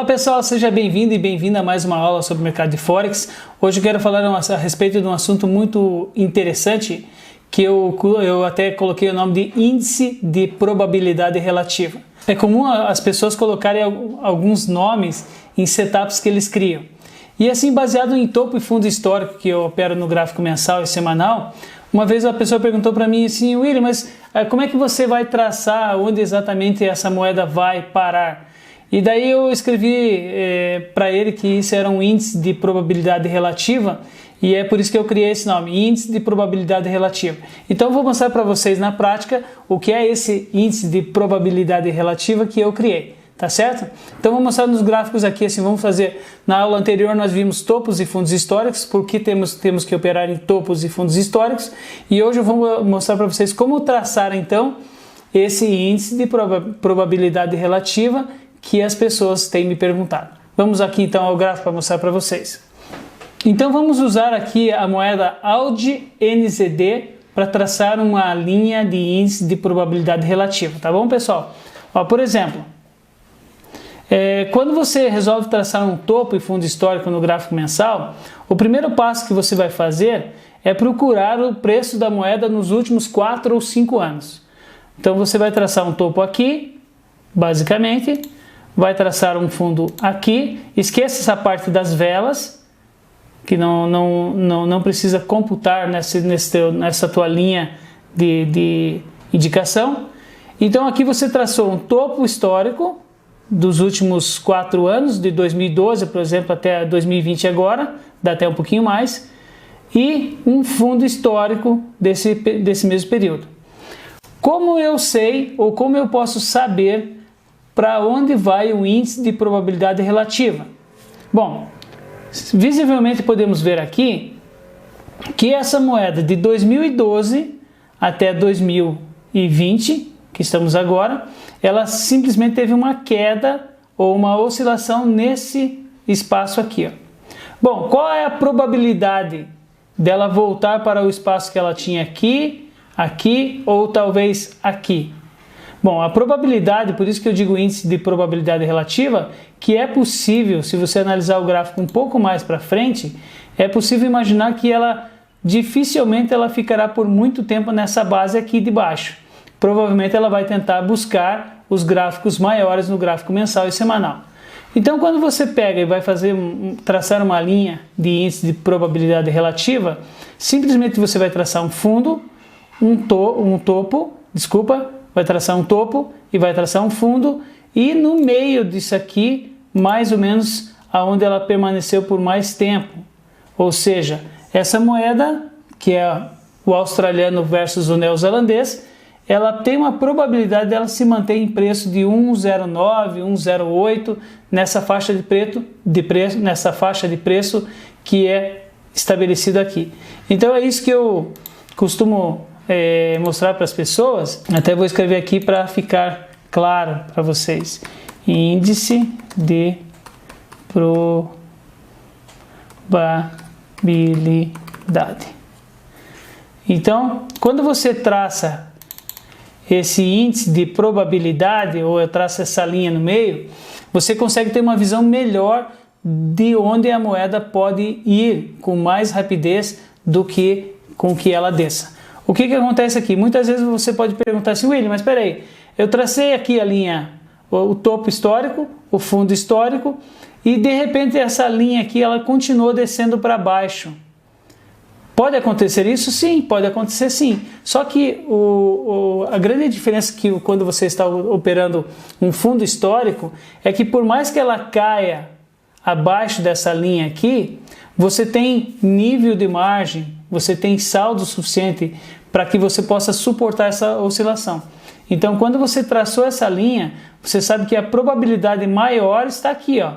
pessoal, seja bem-vindo e bem-vinda a mais uma aula sobre o mercado de Forex. Hoje eu quero falar a respeito de um assunto muito interessante que eu até coloquei o nome de índice de probabilidade relativa. É comum as pessoas colocarem alguns nomes em setups que eles criam. E assim, baseado em topo e fundo histórico que eu opero no gráfico mensal e semanal, uma vez a pessoa perguntou para mim assim: William, mas como é que você vai traçar onde exatamente essa moeda vai parar? E daí eu escrevi para ele que isso era um índice de probabilidade relativa e é por isso que eu criei esse nome, índice de probabilidade relativa. Então eu vou mostrar para vocês na prática o que é esse índice de probabilidade relativa que eu criei, tá certo? Então vou mostrar nos gráficos aqui, assim, vamos fazer, na aula anterior nós vimos topos e fundos históricos, porque temos que operar em topos e fundos históricos, e hoje eu vou mostrar para vocês como traçar então esse índice de probabilidade relativa que as pessoas têm me perguntado. Vamos aqui então ao gráfico para mostrar para vocês. Então vamos usar aqui a moeda AUD-NZD para traçar uma linha de índice de probabilidade relativa, tá bom, pessoal? Ó, por exemplo, quando você resolve traçar um topo e fundo histórico no gráfico mensal, o primeiro passo que você vai fazer é procurar o preço da moeda nos últimos 4 ou 5 anos. Então você vai traçar um topo aqui, basicamente, vai traçar um fundo aqui, esqueça essa parte das velas, que não precisa computar nessa tua linha de indicação. Então aqui você traçou um topo histórico dos últimos 4 anos, de 2012, por exemplo, até 2020 agora, dá até um pouquinho mais, e um fundo histórico desse mesmo período. Como eu sei, ou como eu posso saber para onde vai o índice de probabilidade relativa? Bom, visivelmente podemos ver aqui que essa moeda de 2012 até 2020, que estamos agora, ela simplesmente teve uma queda ou uma oscilação nesse espaço aqui, ó. Bom, qual é a probabilidade dela voltar para o espaço que ela tinha aqui, aqui ou talvez aqui? Bom, a probabilidade, por isso que eu digo índice de probabilidade relativa, que é possível, se você analisar o gráfico um pouco mais para frente, é possível imaginar que dificilmente ela ficará por muito tempo nessa base aqui de baixo. Provavelmente ela vai tentar buscar os gráficos maiores no gráfico mensal e semanal. Então quando você pega e vai traçar uma linha de índice de probabilidade relativa, simplesmente você vai traçar um fundo, vai traçar um topo e vai traçar um fundo, e no meio disso aqui, mais ou menos aonde ela permaneceu por mais tempo. Ou seja, essa moeda, que é o australiano versus o neozelandês, ela tem uma probabilidade dela se manter em preço de 1,09, 1,08 nessa faixa de preço que é estabelecida aqui. Então é isso que eu costumo mostrar para as pessoas. Até vou escrever aqui para ficar claro para vocês: índice de probabilidade. Então, quando você traça esse índice de probabilidade, ou eu traço essa linha no meio, você consegue ter uma visão melhor de onde a moeda pode ir com mais rapidez do que com que ela desça. O que acontece aqui? Muitas vezes você pode perguntar assim: William, mas espera aí, eu tracei aqui a linha, o topo histórico, o fundo histórico, e de repente essa linha aqui ela continuou descendo para baixo. Pode acontecer isso? Sim, pode acontecer sim. Só que a grande diferença que quando você está operando um fundo histórico é que por mais que ela caia abaixo dessa linha aqui, você tem nível de margem, você tem saldo suficiente para que você possa suportar essa oscilação. Então, quando você traçou essa linha, você sabe que a probabilidade maior está aqui, ó.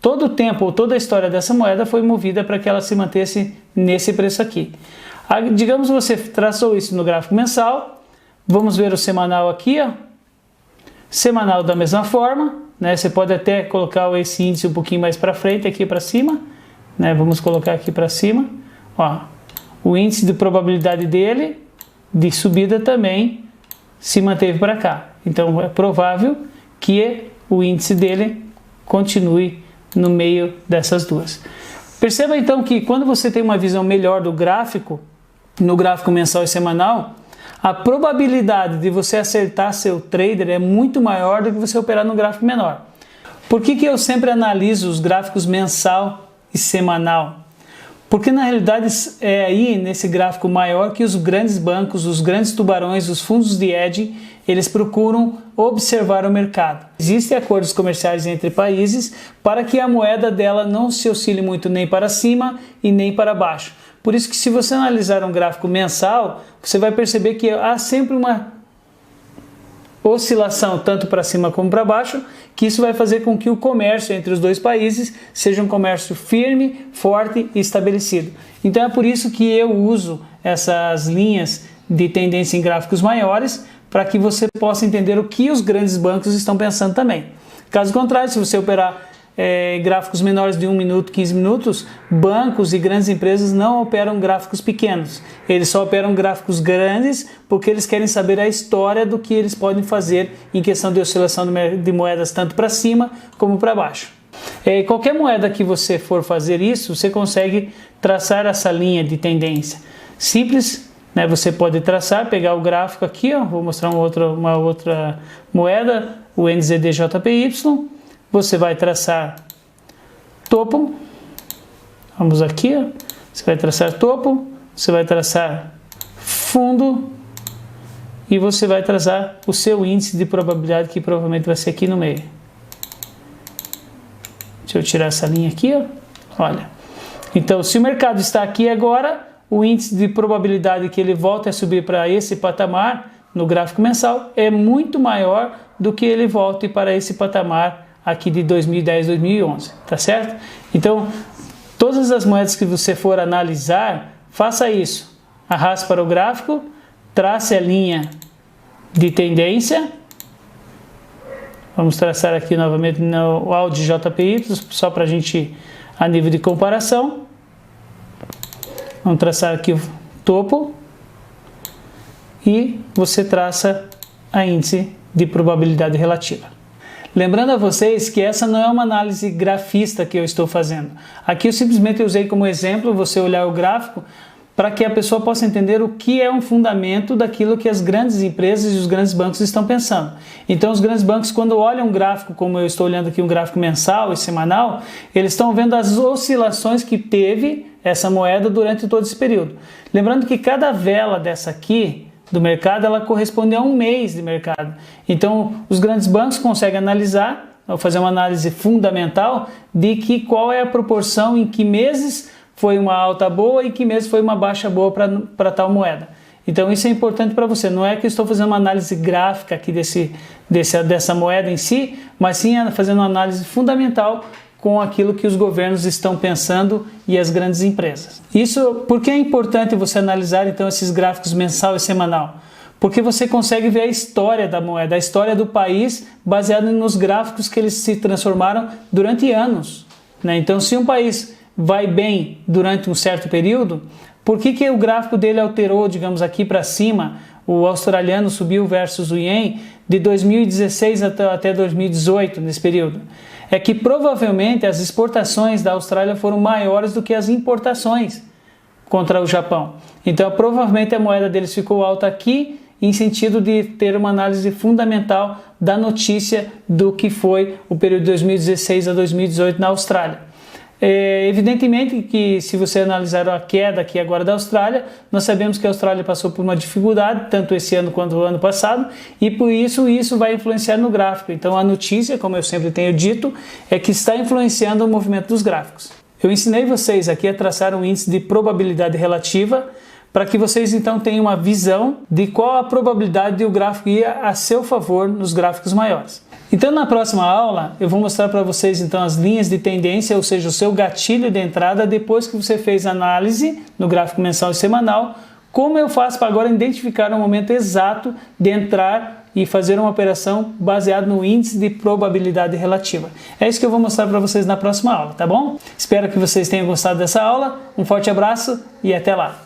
Todo o tempo ou toda a história dessa moeda foi movida para que ela se mantesse nesse preço aqui. Digamos que você traçou isso no gráfico mensal, vamos ver o semanal aqui, ó. Semanal da mesma forma, né? Você pode até colocar esse índice um pouquinho mais para frente, aqui para cima, né? Vamos colocar aqui para cima, ó. O índice de probabilidade dele de subida também se manteve para cá. Então é provável que o índice dele continue no meio dessas duas. Perceba então que quando você tem uma visão melhor do gráfico, no gráfico mensal e semanal, a probabilidade de você acertar seu trader é muito maior do que você operar no gráfico menor. Por que eu sempre analiso os gráficos mensal e semanal? Porque na realidade é aí nesse gráfico maior que os grandes bancos, os grandes tubarões, os fundos de hedge, eles procuram observar o mercado. Existem acordos comerciais entre países para que a moeda dela não se oscile muito nem para cima e nem para baixo. Por isso que se você analisar um gráfico mensal, você vai perceber que há sempre uma oscilação tanto para cima como para baixo, que isso vai fazer com que o comércio entre os dois países seja um comércio firme, forte e estabelecido. Então é por isso que eu uso essas linhas de tendência em gráficos maiores, para que você possa entender o que os grandes bancos estão pensando também. Caso contrário, se você operar gráficos menores de 1 minuto, 15 minutos, bancos e grandes empresas não operam gráficos pequenos. Eles só operam gráficos grandes porque eles querem saber a história do que eles podem fazer em questão de oscilação de moedas tanto para cima como para baixo. Qualquer moeda que você for fazer isso, você consegue traçar essa linha de tendência. Simples, né? Você pode traçar, pegar o gráfico aqui, ó, vou mostrar uma outra moeda, o NZD-JPY. Você vai traçar topo, vamos aqui, ó. Você vai traçar topo, você vai traçar fundo e você vai traçar o seu índice de probabilidade, que provavelmente vai ser aqui no meio. Deixa eu tirar essa linha aqui, ó. Olha. Então, se o mercado está aqui agora, o índice de probabilidade que ele volta a subir para esse patamar no gráfico mensal é muito maior do que ele volte para esse patamar aqui de 2010, 2011, tá certo? Então, todas as moedas que você for analisar, faça isso. Arraste para o gráfico, trace a linha de tendência. Vamos traçar aqui novamente no AUD JPY, só para a gente, a nível de comparação. Vamos traçar aqui o topo e você traça a índice de probabilidade relativa. Lembrando a vocês que essa não é uma análise grafista que eu estou fazendo. Aqui eu simplesmente usei como exemplo você olhar o gráfico para que a pessoa possa entender o que é um fundamento daquilo que as grandes empresas e os grandes bancos estão pensando. Então os grandes bancos, quando olham um gráfico, como eu estou olhando aqui um gráfico mensal e semanal, eles estão vendo as oscilações que teve essa moeda durante todo esse período. Lembrando que cada vela dessa aqui do mercado, ela corresponde a um mês de mercado. Então, os grandes bancos conseguem analisar, ou fazer uma análise fundamental de que qual é a proporção em que meses foi uma alta boa e que meses foi uma baixa boa para tal moeda. Então, isso é importante para você. Não é que eu estou fazendo uma análise gráfica aqui dessa moeda em si, mas sim fazendo uma análise fundamental com aquilo que os governos estão pensando e as grandes empresas. Isso, por que é importante você analisar então esses gráficos mensal e semanal? Porque você consegue ver a história da moeda, a história do país, baseado nos gráficos que eles se transformaram durante anos, né? Então, se um país vai bem durante um certo período, por que o gráfico dele alterou, digamos, aqui para cima? O australiano subiu versus o ien de 2016 até 2018, nesse período. É que provavelmente as exportações da Austrália foram maiores do que as importações contra o Japão. Então, provavelmente a moeda deles ficou alta aqui, em sentido de ter uma análise fundamental da notícia do que foi o período de 2016 a 2018 na Austrália. Evidentemente que se você analisar a queda aqui agora da Austrália, nós sabemos que a Austrália passou por uma dificuldade, tanto esse ano quanto o ano passado, e por isso vai influenciar no gráfico. Então a notícia, como eu sempre tenho dito, é que está influenciando o movimento dos gráficos. Eu ensinei vocês aqui a traçar um índice de probabilidade relativa, para que vocês então tenham uma visão de qual a probabilidade de o gráfico ir a seu favor nos gráficos maiores. Então na próxima aula eu vou mostrar para vocês então as linhas de tendência, ou seja, o seu gatilho de entrada depois que você fez a análise no gráfico mensal e semanal, como eu faço para agora identificar o momento exato de entrar e fazer uma operação baseada no índice de probabilidade relativa. É isso que eu vou mostrar para vocês na próxima aula, tá bom? Espero que vocês tenham gostado dessa aula, um forte abraço e até lá!